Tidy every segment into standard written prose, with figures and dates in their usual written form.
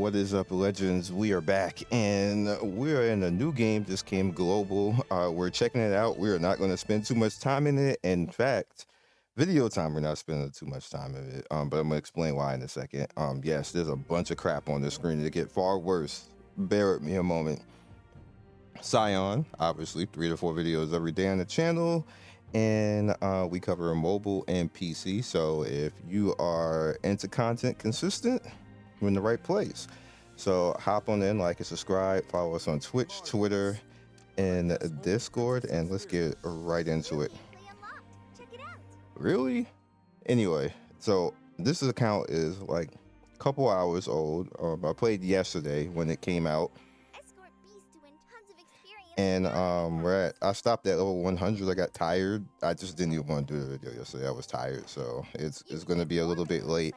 What is up, legends? We are back and we're in a new game. This came global. We're checking it out. We are not going to spend too much time in it. In fact, video time, we're not spending too much time in it. But I'm going to explain why in a second. Yes, there's a bunch of crap on the screen. It get far worse. Bear with me a moment. Scion, obviously, 3 to 4 videos every day on the channel. And we cover mobile and PC. So if you are into content consistent, we're in the right place. So hop on in, like and subscribe, follow us on Twitch, Twitter, and Discord, and let's get right into it. Really? Anyway, so this account is like a couple hours old. I played yesterday when it came out. And I stopped at level 100. I got tired. I just didn't even want to do the video yesterday. I was tired, so it's going to be a little bit late.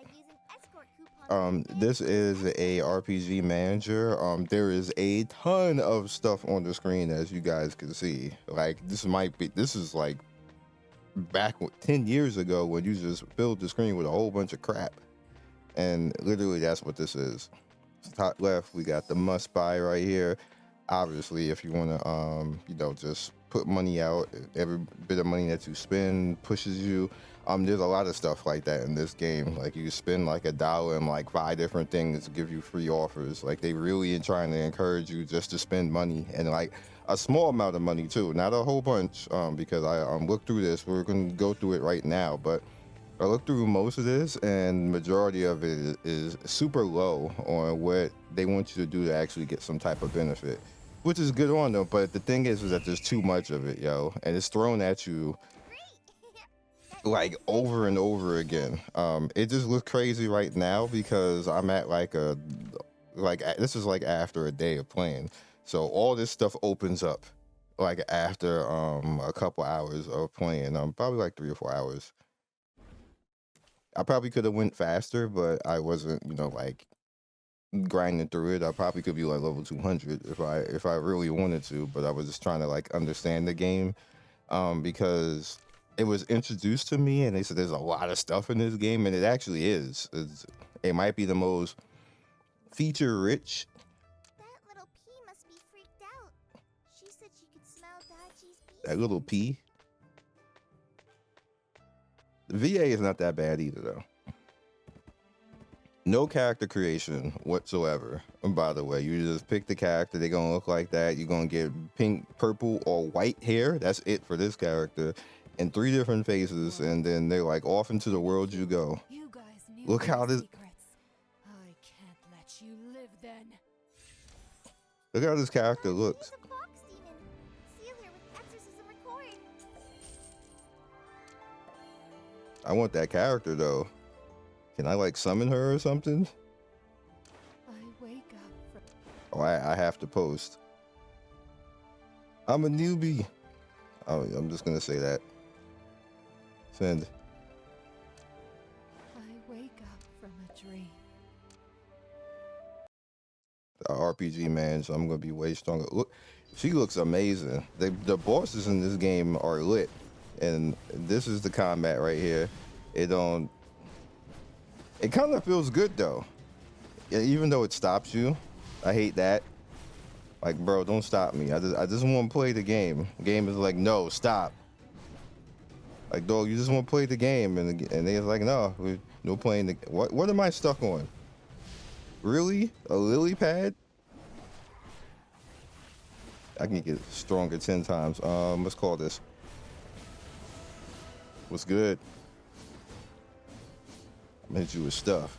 This is a RPG manager. There is a ton of stuff on the screen, as you guys can see. Like this is like back 10 years ago when you just filled the screen with a whole bunch of crap, and literally that's what this is. Top left, we got the must buy right here. Obviously, if you want to, just put money out, every bit of money that you spend pushes you. There's a lot of stuff like that in this game. Like you spend like $1 and like 5 different things to give you free offers. Like they really are trying to encourage you just to spend money, and like a small amount of money too, not a whole bunch. Because I looked through this. We're gonna go through it right now, but I looked through most of this, and majority of it is super low on what they want you to do to actually get some type of benefit, which is good on them. But the thing is that there's too much of it, yo, and it's thrown at you like over and over again. It just looks crazy right now because I'm at this is like after a day of playing, so all this stuff opens up like after a couple hours of playing. Probably like 3 or 4 hours. I probably could have went faster, but I wasn't, like grinding through it. I probably could be like level 200 if I really wanted to, but I was just trying to like understand the game, because it was introduced to me and they said there's a lot of stuff in this game, and it actually is. It might be the most feature rich. That little pea must be freaked out. She said she could smell Daji's bees. That little pea. The VA is not that bad either though. No character creation whatsoever. And by the way, you just pick the character, they're gonna look like that. You're gonna get pink, purple, or white hair. That's it for this character. And 3 different faces, and then they're like off into the world you go. You guys knew Look how this secrets. I can't let you live then. look how this character looks. He's a fox demon. Seal here with exorcism record. I want that character though. Can I like summon her or something? I wake up from Oh, I have to post. I'm a newbie. Oh, I'm just gonna say that. Send. I wake up from a dream. A RPG man, so I'm gonna be way stronger. Look, she looks amazing. The bosses in this game are lit, and this is the combat right here. It kind of feels good though, even though it stops you. I hate that. Like, bro, don't stop me. I just want to play the game. The game is like, no, stop. Like, dog, you just want to play the game, and they're like, no, we're no playing the. What am I stuck on? Really? A lily pad? I can get stronger 10 times. Let's call this. What's good? I'm gonna hit you with stuff.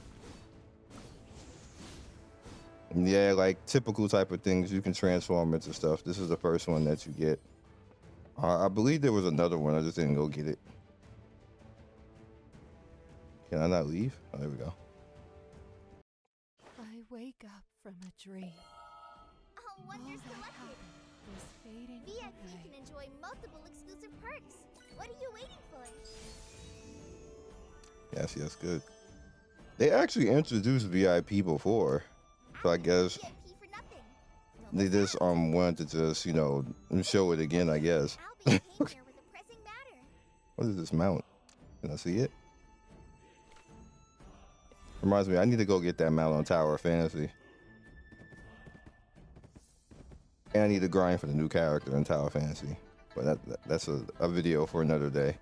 Yeah, like typical type of things you can transform into stuff. This is the first one that you get. I believe there was another one. I just didn't go get it. Can I not leave? Oh, there we go. I wake up from a dream. All wonders All that collected. happened was fading VIP away. can enjoy multiple exclusive perks. What are you waiting for? Yes, good. They actually introduced VIP before, so I guess VIP for nothing. they just wanted to just show it again. I guess. Albie came here with a pressing matter. What is this mount? Can I see it? Reminds me, I need to go get that mount on Tower of Fantasy. And I need to grind for the new character in Tower Fantasy. But that's a video for another day.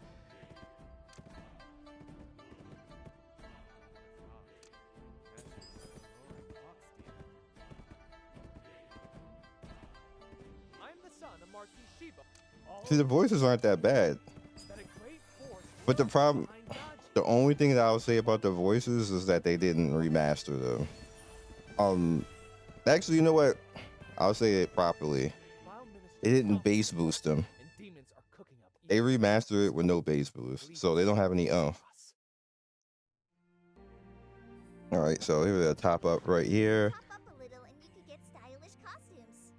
See, the voices aren't that bad. But the only thing that I would say about the voices is that they didn't remaster them. Actually, you know what? I'll say it properly. They didn't bass boost them. They remastered it with no bass boost, so they don't have any All right, so here's a top up right here. Pop up a little and you could get stylish costumes.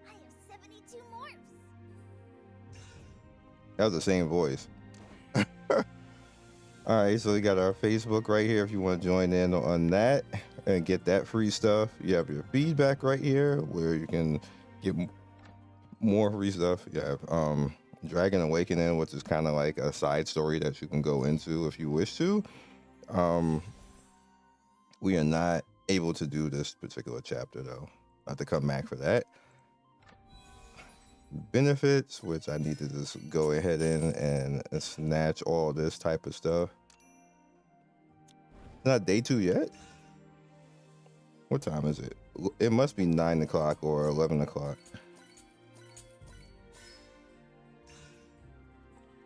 I have 72 morphs. That was the same voice. All right, so we got our Facebook right here if you want to join in on that and get that free stuff. You have your feedback right here where you can get more free stuff. You have Dragon Awakening, which is kind of like a side story that you can go into if you wish to. We are not able to do this particular chapter though. I have to come back for that. Benefits, which I need to just go ahead and snatch all this type of stuff. It's not day 2 yet. What time is it? It must be 9 o'clock or 11 o'clock.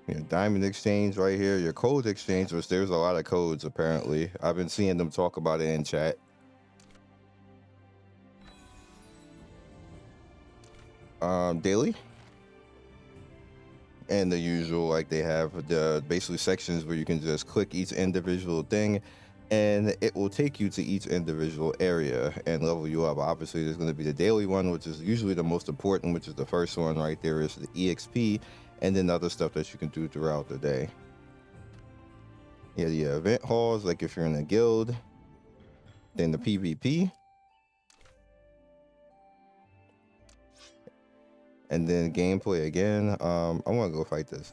Your diamond exchange right here, your code exchange, which there's a lot of codes apparently. I've been seeing them talk about it in chat. Daily. And the usual, like they have the basically sections where you can just click each individual thing and it will take you to each individual area and level you up. Obviously, there's going to be the daily one, which is usually the most important, which is the first one right there is the EXP, and then other stuff that you can do throughout the day. Yeah, the event halls, like if you're in a guild, then the PvP, and then gameplay again. I want to go fight this.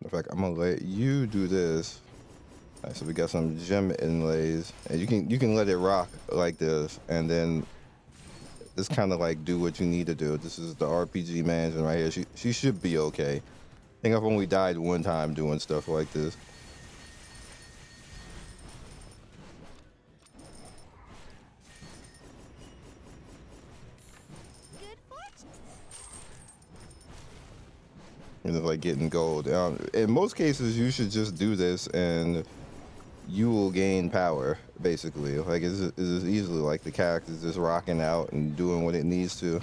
In fact, I'm gonna let you do this. All right, so we got some gem inlays, and you can let it rock like this, and then just kind of like do what you need to do. This is the RPG manager right here. She should be okay. I think I've only died one time doing stuff like this. Good fortune. And it's like getting gold. In most cases, you should just do this and you will gain power, basically. Like, it's easily like the character's just rocking out and doing what it needs to.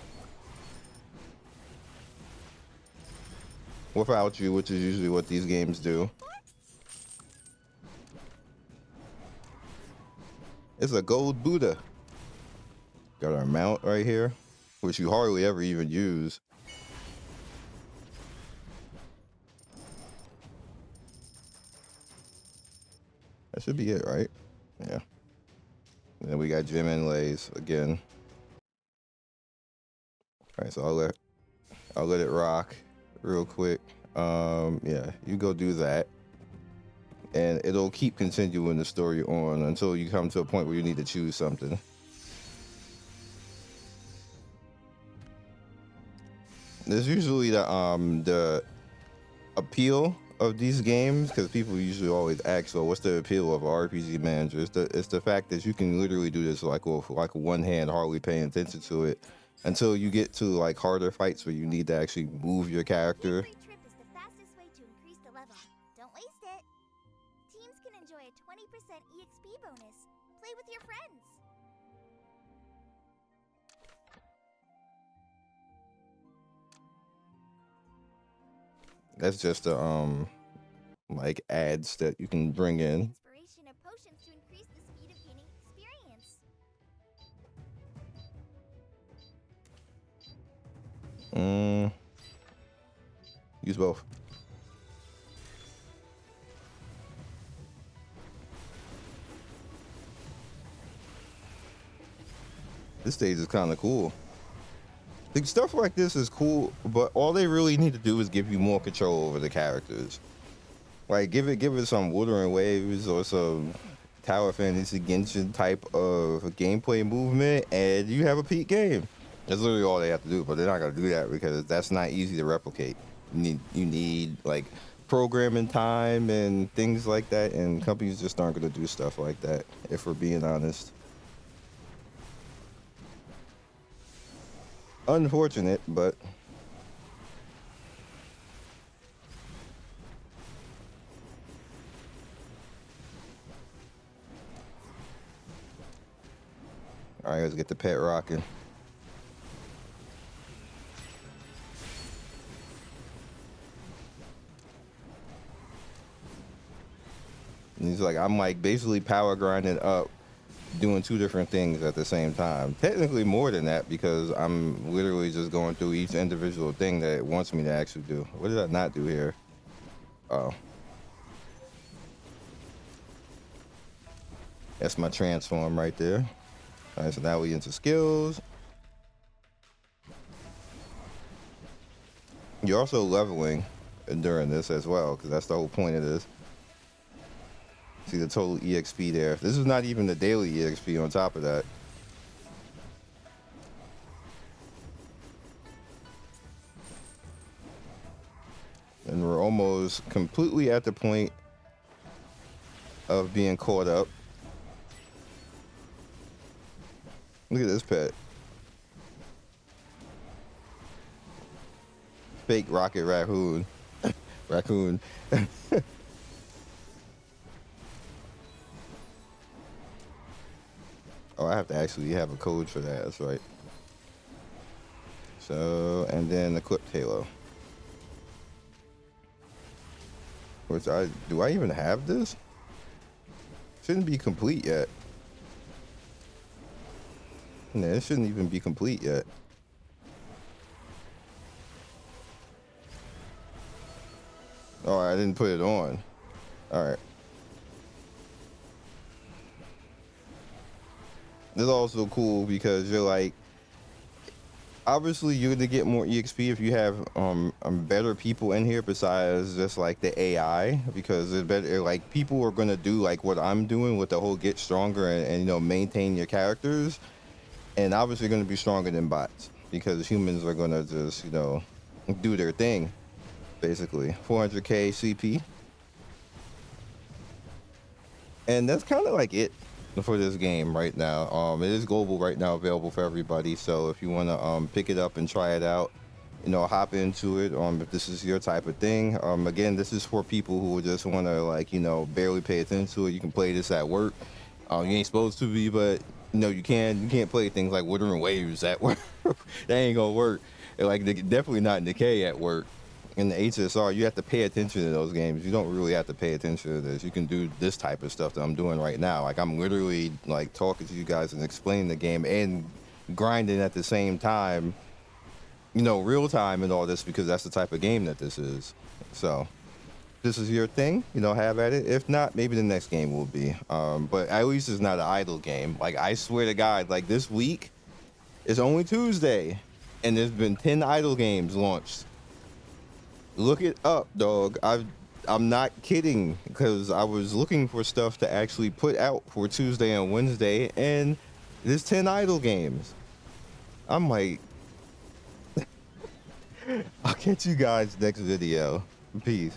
Without you, which is usually what these games do. It's a gold Buddha. Got our mount right here, which you hardly ever even use. That should be it, right? Yeah. And then we got gem inlays again. All right, so I'll let it rock real quick. Yeah, you go do that, and it'll keep continuing the story on until you come to a point where you need to choose something. There's usually the appeal of these games, because people usually always ask, well, what's the appeal of an RPG manager? It's the fact that you can literally do this like with like one hand, hardly paying attention to it, until you get to like harder fights where you need to actually move your character. Free trip is the fastest way to increase the level. Don't waste it. Teams can enjoy a 20% EXP bonus. Play with your friends. That's just the like ads that you can bring in. Inspiration of potions to increase the speed of gaining experience. Use both. This stage is kind of cool. Like, stuff like this is cool, but all they really need to do is give you more control over the characters. Like give it some Wuthering Waves or some Tower Fantasy Genshin type of gameplay movement, and you have a peak game. That's literally all they have to do, but they're not gonna do that because that's not easy to replicate. You need like programming time and things like that, and companies just aren't gonna do stuff like that, if we're being honest. Unfortunate, but all right, let's get the pet rocking. And he's like, I'm like basically power grinding up, doing two different things at the same time. Technically more than that because I'm literally just going through each individual thing that it wants me to actually do. What did I not do here? Oh. That's my transform right there. All right, so now we into skills. You're also leveling during this as well, because that's the whole point of this. See the total EXP there. This is not even the daily EXP on top of that. And we're almost completely at the point of being caught up. Look at this pet. Fake rocket raccoon. Raccoon. Oh, I have to actually have a code for that. That's right. So, and then equipped Halo. Which do I even have this? Shouldn't be complete yet. No, it shouldn't even be complete yet. Oh, I didn't put it on. All right. This is also cool because you're like, obviously you're gonna get more EXP if you have better people in here besides just like the AI, because it's better, like people are gonna do like what I'm doing with the whole get stronger and you know maintain your characters, and obviously gonna be stronger than bots because humans are gonna just you know do their thing basically. 400k CP, and that's kind of like it for this game right now. It is global right now, available for everybody, so if you want to pick it up and try it out, you know, hop into it if this is your type of thing. Again, this is for people who just want to like you know barely pay attention to it. You can play this at work. You ain't supposed to be, but you know you can't play things like Wuthering Waves at work. That ain't gonna work. And, like definitely not Decay at work. In the HSR, you have to pay attention to those games. You don't really have to pay attention to this. You can do this type of stuff that I'm doing right now. Like I'm literally like talking to you guys and explaining the game and grinding at the same time, you know, real time and all this because that's the type of game that this is. So this is your thing, you know, have at it. If not, maybe the next game will be. But at least it's not an idle game. Like I swear to God, like this week is only Tuesday and there's been 10 idle games launched. Look it up, dog. I'm not kidding because I was looking for stuff to actually put out for Tuesday and Wednesday, and there's 10 idle games. I'm like, I'll catch you guys next video. Peace.